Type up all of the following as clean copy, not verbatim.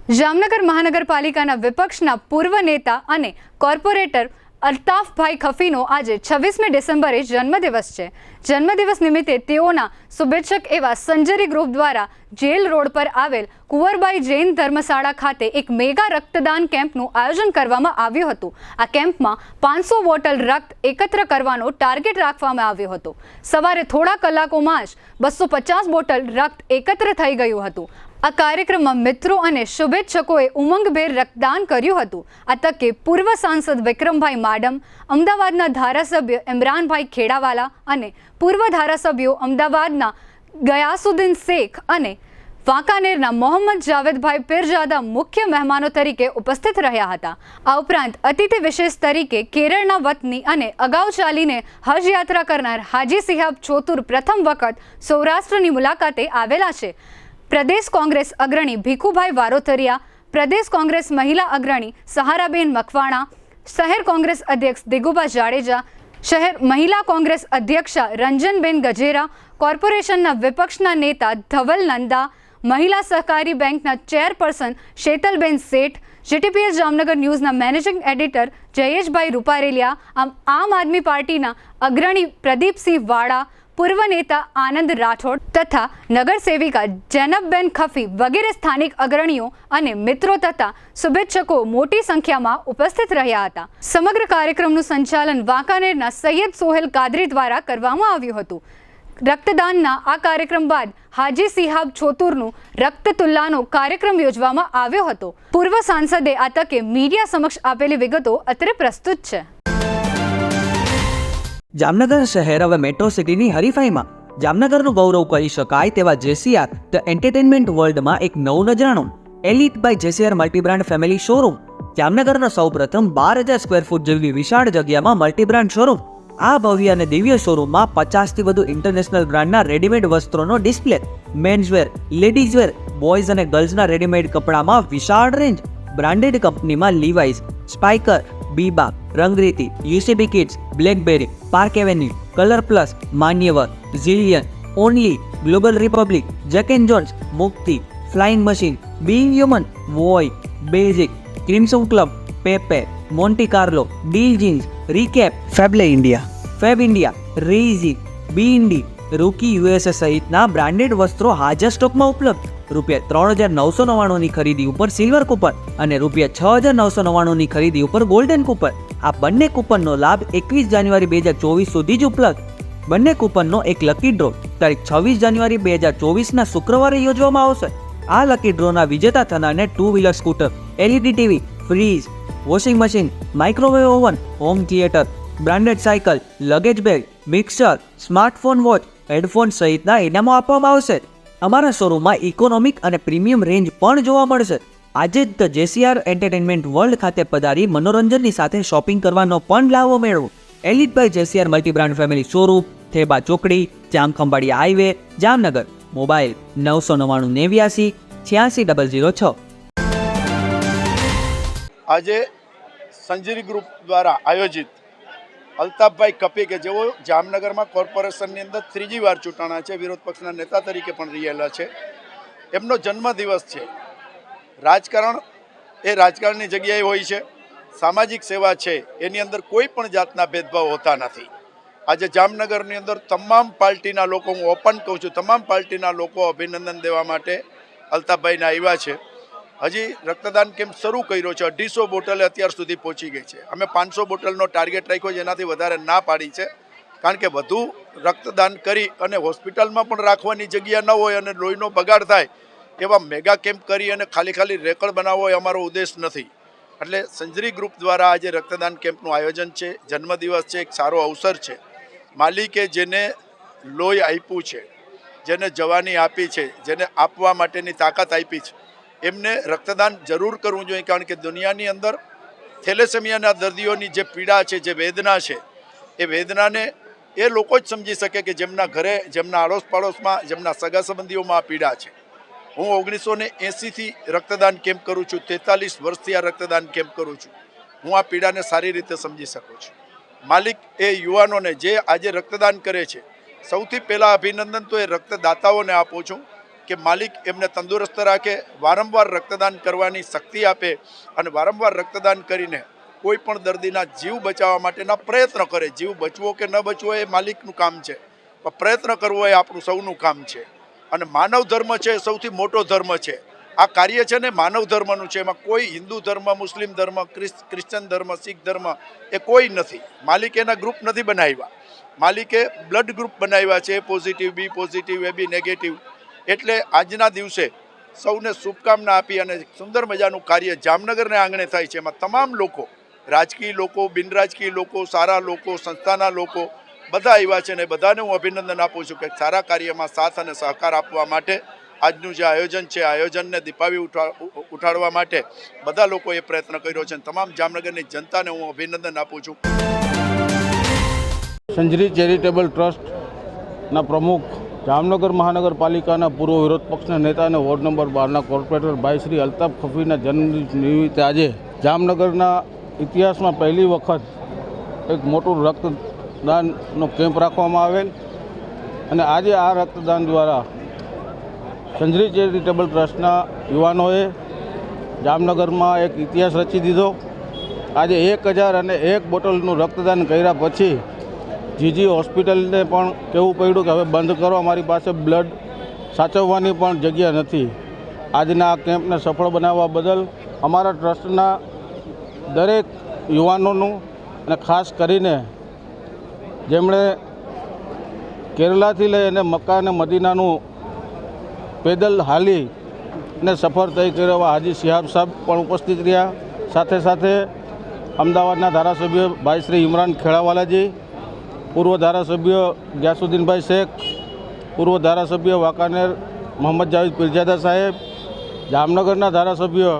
જામનગર મહાનગરપાલિકાના વિપક્ષના પૂર્વ નેતા અને કોર્પોરેટર અલ્તાફભાઈ ખફીનો આજે 26મી ડિસેમ્બરે જન્મદિવસ છે। જન્મદિવસ નિમિત્તે તેઓના શુભેચ્છક એવા સંજરી ગ્રુપ દ્વારા જેલ રોડ પર આવેલ કુંવરબાઈ જૈન ધર્મશાળા ખાતે એક મેગા રક્તદાન કેમ્પનું આયોજન કરવામાં આવ્યું હતું। આ કેમ્પમાં 500 બોટલ રક્ત એકત્ર કરવાનો ટાર્ગેટ રાખવામાં આવ્યો હતો। સવારે થોડા કલાકોમાં જ 250 બોટલ રક્ત એકત્ર થઈ ગયું હતું। આ કાર્યક્રમમાં મિત્રો અને શુભેચ્છકોએ ઉમંગભેર રક્તદાન કર્યું હતું। આ તકે પૂર્વ સાંસદ વિક્રમભાઈ માડમ, અમદાવાદના ધારાસભ્ય ઇમરાનભાઈ ખેડાવાલા અને પૂર્વ ધારાસભ્યો અમદાવાદના ગયાસુદ્દીન શેખ અને વાંકાનેરના મોહમ્મદ જાવેદભાઈ પીરજાદા મુખ્ય મહેમાનો તરીકે ઉપસ્થિત રહ્યા હતા। આ ઉપરાંત અતિથિ વિશેષ તરીકે કેરળના વતની અને અગાઉ ચાલીને હજ યાત્રા કરનાર હાજી સિહાબ ચોતુર પ્રથમ વખત સૌરાષ્ટ્રની મુલાકાતે આવેલા છે। પ્રદેશ કોંગ્રેસ અગ્રણી ભીખુભાઈ વારોતરિયા, પ્રદેશ કોંગ્રેસ મહિલા અગ્રણી સહારાબેન મકવાણા, શહેર કોંગ્રેસ અધ્યક્ષ દિગુભા જાડેજા, શહેર મહિલા કોંગ્રેસ અધ્યક્ષા રંજનબેન ગજેરા, કોર્પોરેશનના વિપક્ષના નેતા ધવલ નંદા, મહિલા સહકારી બેંકના ચેરપર્સન શેતલબેન શેઠ, જીટીપીએસ જામનગર ન્યૂઝના મેનેજિંગ એડિટર જયેશભાઈ રૂપારેલિયા, આમ આદમી પાર્ટીના અગ્રણી પ્રદીપસિંહ વાળા, પૂર્વ નેતા આનંદ રાઠોડ તથા નગરસેવિકા જૈનબબેન ખફી વગેરે સ્થાનિક અગ્રણીઓ અને મિત્રો તથા શુભેચ્છકો મોટી સંખ્યામાં ઉપસ્થિત રહ્યા હતા। સમગ્ર કાર્યક્રમનું સંચાલન વાંકાનેરના સૈયદ સોહેલ કાદરી દ્વારા કરવામાં આવ્યું હતું। રક્તદાનના આ કાર્યક્રમ બાદ હાજી સિહાબ ચોતુરનું રક્ત તુલ્લાનો કાર્યક્રમ યોજવામાં આવ્યો હતો। પૂર્વ સાંસદે આ તકે મીડિયા સમક્ષ આપેલી વિગતો અત્રે પ્રસ્તુત છે। જામનગર શહેર હવે મેટ્રો સિટીની હરીફાઈમાં જામનગરનું ગૌરવ કરી શકાય તેવા જેસીઆર ધ એન્ટરટેનમેન્ટ વર્લ્ડમાં એક નવું નજરાણું elite by જેસીઆર multi brand family showroom. જામનગરનો સૌપ્રથમ 12,000 સ્ક્વેર ફૂટ જેવી વિશાળ જગ્યામાં મલ્ટીબ્રાન્ડ શોરૂમ। આ ભવ્ય અને દિવ્ય શોરૂમમાં 50થી વધુ ઇન્ટરનેશનલ બ્રાન્ડના રેડીમેડ વસ્ત્રોનો ડિસ્પ્લે, મેન્સવેર, લેડીઝવેર, બોયઝ અને ગર્લ્સના રેડીમેડ કપડામાં વિશાળ રેન્જ, બ્રાન્ડેડ કંપનીમાં Levi's, Spykar, Biba, Rangriti, UCB Kids, Blackberry, Park Avenue, Color Plus, Manyavar, Zillion, Only, Global Republic, Jack and Jones, Mukti, Flying Machine, Being Human, Voi, Basic, Crimson Club, Pepe, Monte Carlo, Deal Jeans, Recap, FabAlley India, Fab India, રેઇઝી, B Indie, Rookie USA સહિતના branded વસ્ત્રો હાજર સ્ટોકમાં ઉપલબ્ધ। ₹3,999ની ખરીદી ઉપર silver coupon અને ₹6,999ની ખરીદી ઉપર ગોલ્ડન કૂપન। આ બંને કૂપનનો લાભ 21 જાન્યુઆરી 2024 સુધી જ ઉપલબ્ધ। બંને કૂપનનો એક લકી ડ્રો તારીખ 26 જાન્યુઆરી 2024ના શુક્રવારે યોજવામાં આવશે। આ લકી ડ્રોના વિજેતા થનારને 2 wheeler scooter, LED TV, fridge, washing machine, microwave oven, home theatre, branded cycle, luggage bag, mixer, smartphone watch, headphone સહિતના ઇનામો આપવામાં આવશે। અમારા શોરૂમમાં ઇકોનોમિક અને પ્રીમિયમ રેન્જ પણ જોવા મળશે। આજે જ ધ જેસીઆર એન્ટરટેનમેન્ટ વર્લ્ડ ખાતે પધારી મનોરંજનની સાથે શોપિંગ કરવાનો પણ લાવો મેળવો। Elite by જેસીઆર multi brand family showroom, Theba ચોકડી, જામખંભાળિયા હાઈવે, જામનગર। મોબાઈલ 999 89 86 006। આજે સંજરી ગ્રુપ દ્વારા આયોજિત અલ્તાફભાઈ ખફી કે જેઓ જામનગરમાં કોર્પોરેશનની અંદર ત્રીજી વાર ચૂંટાણા છે, વિરોધ પક્ષના નેતા તરીકે પણ રહેલા છે, એમનો જન્મદિવસ છે। રાજકારણ એ રાજકારણની જગ્યાએ હોય છે, સામાજિક સેવા છે એની અંદર કોઈ પણ જાતના ભેદભાવ હોતા નથી। આજે જામનગરની અંદર તમામ પાર્ટીના લોકો, હું ઓપન કહું છું, તમામ પાર્ટીના લોકો અભિનંદન દેવા માટે અલ્તાફભાઈને આવ્યા છે। હજી રક્તદાન કેમ્પ શરૂ કર્યો છે, 250 બોટલ અત્યાર સુધી પહોંચી ગઈ છે। અમે 500 બોટલનો ટાર્ગેટ રાખ્યો છે, એનાથી વધારે ના પાડી છે, કારણ કે વધુ રક્તદાન કરી અને હોસ્પિટલમાં પણ રાખવાની જગ્યા ન હોય અને લોહીનો બગાડ થાય એવા મેગા કેમ્પ કરી અને ખાલી રેકર્ડ બનાવવો એ અમારો ઉદ્દેશ નથી। એટલે સંજરી ગ્રુપ દ્વારા આજે રક્તદાન કેમ્પનું આયોજન છે, જન્મદિવસ છે, એક સારો અવસર છે। માલિકે જેને લોહી આપ્યું છે, જેને જવાની આપી છે, જેને આપવા માટેની તાકાત આપી છે, એમને રક્તદાન જરૂર કરવું જોઈએ, કારણ કે દુનિયાની અંદર થેલેસેમિયાના દર્દીઓની જે પીડા છે, જે વેદના છે, એ વેદનાને એ લોકો જ સમજી શકે કે જેમના ઘરે, જેમના આડોશ પાડોશમાં, જેમના સગા સંબંધીઓમાં આ પીડા છે। હું 1980થી રક્તદાન કેમ્પ કરું છું, 43 વર્ષથી આ રક્તદાન કેમ્પ કરું છું। હું આ પીડાને સારી રીતે સમજી શકું છું। માલિક એ યુવાનોને જે આજે રક્તદાન કરે છે, સૌથી પહેલાં અભિનંદન તો એ રક્તદાતાઓને આપું છું કે માલિક એમને તંદુરસ્ત રાખે, વારંવાર રક્તદાન કરવાની શક્તિ આપે અને વારંવાર રક્તદાન કરીને કોઈ પણ દર્દીના જીવ બચાવવા માટેના પ્રયત્ન કરે. જીવ બચવો કે ન બચવો એ માલિકનું કામ છે, પણ પ્રયત્ન કરવો એ આપણું સૌનું કામ છે. અને માનવ ધર્મ છે એ સૌથી મોટો ધર્મ છે. આ કાર્ય છે ને માનવ ધર્મનું છે. એમાં કોઈ હિન્દુ ધર્મ, મુસ્લિમ ધર્મ, ક્રિશ્ચન ધર્મ, શીખ ધર્મ એ કોઈ નથી. માલિકે એના ગ્રુપ નથી બનાવ્યા, માલિકે બ્લડ ગ્રુપ બનાવ્યા છે, પોઝિટિવ, બી પોઝિટિવ, એ બી નેગેટિવ. એટલે આજના દિવસે સૌને શુભકામના આપી અને સુંદર મજાનું કાર્ય જામનગરને આંગણે થાય છે. એમાં તમામ લોકો, રાજકીય લોકો, બિનરાજકીય લોકો, સારા લોકો, સંસ્થાના લોકો બધા આવ્યા છે. ને બધાને હું અભિનંદન આપું છું કે સારા કાર્યમાં સાથ અને સહકાર આપવા માટે આજનું જે આયોજન છે, આયોજનને દીપાવી ઉઠાડવા માટે બધા લોકોએ પ્રયત્ન કર્યો છે. તમામ જામનગરની જનતાને હું અભિનંદન આપું છું. સંજરી ચેરિટેબલ ટ્રસ્ટના પ્રમુખ, જામનગર મહાનગરપાલિકાના પૂર્વ વિરોધ પક્ષના નેતા અને વોર્ડ નંબર 12ના કોર્પોરેટર ભાઈ શ્રી અલ્તાફ ખફીના જન્મદિન નિમિત્તે આજે જામનગરના ઇતિહાસમાં પહેલી વખત એક મોટું રક્તદાનનો કેમ્પ રાખવામાં આવેલ અને આજે આ રક્તદાન દ્વારા સંજરી ચેરિટેબલ ટ્રસ્ટના યુવાનોએ જામનગરમાં એક ઇતિહાસ રચી દીધો. આજે 1001 બોટલનું રક્તદાન કર્યા પછી જીજી હોસ્પિટલને પણ કહેવું પડ્યું કે હવે બંધ કરો, અમારી પાસે બ્લડ સાચવવાની પણ જગ્યા નથી. આજના આ કેમ્પને સફળ બનાવવા બદલ અમારા ટ્રસ્ટના દરેક યુવાનોનું અને ખાસ કરીને જેમણે કેરલાથી લઈ અને મક્કા અને મદીનાનું પેદલ હાલી ને સફર તય કર્યો એવા હાજી શિહાબ સાહેબ પણ ઉપસ્થિત રહ્યા. સાથે સાથે અમદાવાદના ધારાસભ્ય ભાઈ શ્રી ઇમરાન ખેડાવાલાજી, પૂર્વ ધારાસભ્ય ગ્યાસુદ્દીનભાઈ શેખ, પૂર્વ ધારાસભ્ય વાંકાનેર મોહમ્મદ જાવેદ પીરજાદા સાહેબ, જામનગરના ધારાસભ્ય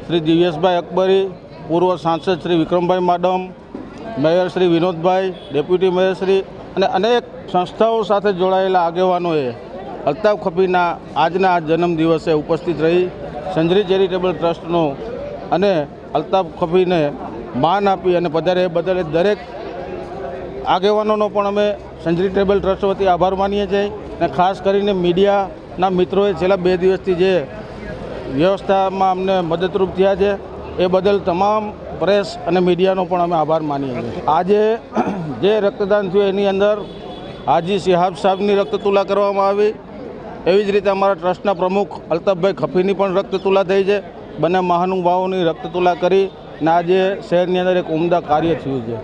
શ્રી દિવ્યેશભાઈ અકબરી, પૂર્વ સાંસદ Shri Vikrambhai Madam, mayor Shri Vinodbhai, deputy mayor Shri અને અનેક સંસ્થાઓ સાથે જોડાયેલા આગેવાનોએ અલ્તાફ ખફીના આજના જન્મદિવસે ઉપસ્થિત રહી સંજરી ચેરિટેબલ ટ્રસ્ટનો અને અલ્તાફ ખફીને માન આપી અને પધારે એ બદલ દરેક આગેવાનોનો પણ અમે સંજરી ચેરિટેબલ ટ્રસ્ટ વતી આભાર માનીએ છીએ. અને ખાસ કરીને મીડિયાના મિત્રોએ છેલ્લા 2 દિવસથી જે વ્યવસ્થામાં અમને મદદરૂપ થયા છે એ બદલ તમામ પ્રેસ અને મીડિયાનો પણ અમે આભાર માનીએ છીએ. આજે જે રક્તદાન થયું એની અંદર હાજી શિહાબ સાહેબની રક્તતુલા કરવામાં આવી. એવી જ રીતે અમારા ટ્રસ્ટના પ્રમુખ અલ્તાફભાઈ ખફીની પણ રક્તતુલા થઈ છે. બંને મહાનુભાવોની રક્તતુલા કરી અને આજે શહેરની અંદર એક ઉમદા કાર્ય થયું છે.